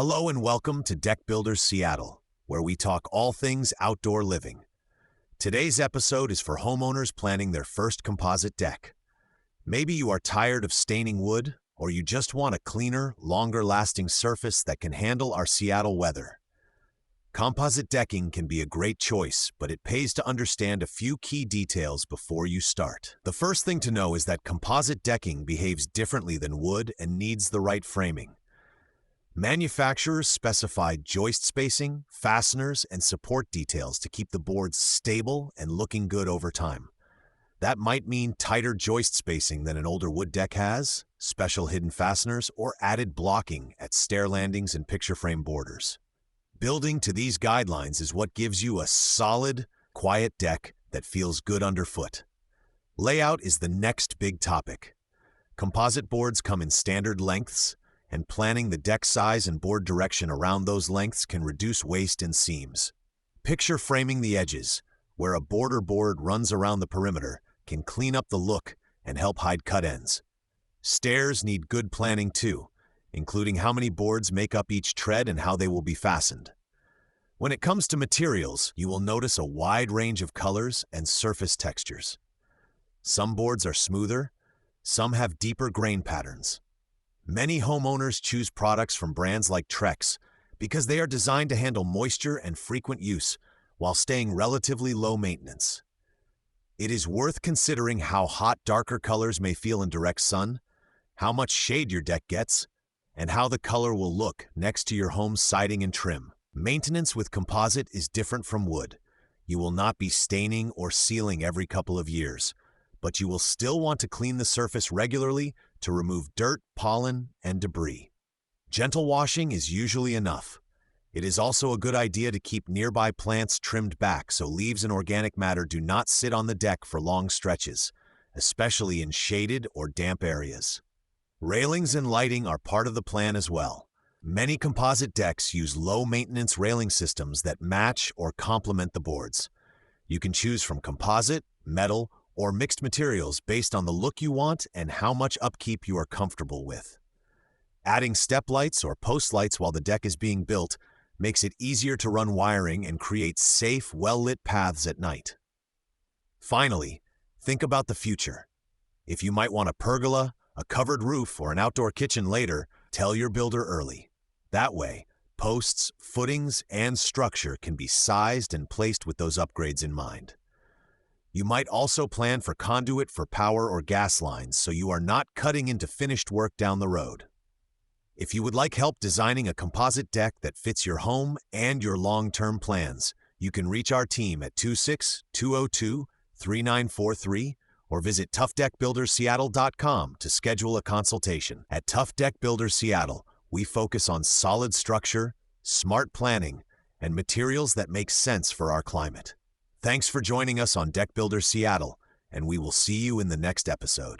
Hello and welcome to Deck Builders Seattle, where we talk all things outdoor living. Today's episode is for homeowners planning their first composite deck. Maybe you are tired of staining wood, or you just want a cleaner, longer-lasting surface that can handle our Seattle weather. Composite decking can be a great choice, but it pays to understand a few key details before you start. The first thing to know is that composite decking behaves differently than wood and needs the right framing. Manufacturers specify joist spacing, fasteners, and support details to keep the boards stable and looking good over time. That might mean tighter joist spacing than an older wood deck has, special hidden fasteners, or added blocking at stair landings and picture frame borders. Building to these guidelines is what gives you a solid, quiet deck that feels good underfoot. Layout is the next big topic. Composite boards come in standard lengths, and planning the deck size and board direction around those lengths can reduce waste and seams. Picture framing the edges, where a border board runs around the perimeter, can clean up the look and help hide cut ends. Stairs need good planning too, including how many boards make up each tread and how they will be fastened. When it comes to materials, you will notice a wide range of colors and surface textures. Some boards are smoother, some have deeper grain patterns. Many homeowners choose products from brands like Trex because they are designed to handle moisture and frequent use while staying relatively low maintenance. It is worth considering how hot darker colors may feel in direct sun, how much shade your deck gets, and how the color will look next to your home's siding and trim. Maintenance with composite is different from wood. You will not be staining or sealing every couple of years, but you will still want to clean the surface regularly to remove dirt, pollen, and debris. Gentle washing is usually enough. It is also a good idea to keep nearby plants trimmed back so leaves and organic matter do not sit on the deck for long stretches, especially in shaded or damp areas. Railings and lighting are part of the plan as well. Many composite decks use low-maintenance railing systems that match or complement the boards. You can choose from composite, metal, or mixed materials based on the look you want and how much upkeep you are comfortable with. Adding step lights or post lights while the deck is being built makes it easier to run wiring and create safe, well-lit paths at night. Finally, think about the future. If you might want a pergola, a covered roof, or an outdoor kitchen later, tell your builder early. That way, posts, footings, and structure can be sized and placed with those upgrades in mind. You might also plan for conduit for power or gas lines so you are not cutting into finished work down the road. If you would like help designing a composite deck that fits your home and your long-term plans, you can reach our team at 26-202-3943 or visit toughdeckbuilderseattle.com to schedule a consultation. At Tough Deck Builders Seattle, we focus on solid structure, smart planning, and materials that make sense for our climate. Thanks for joining us on Deck Builders Seattle, and we will see you in the next episode.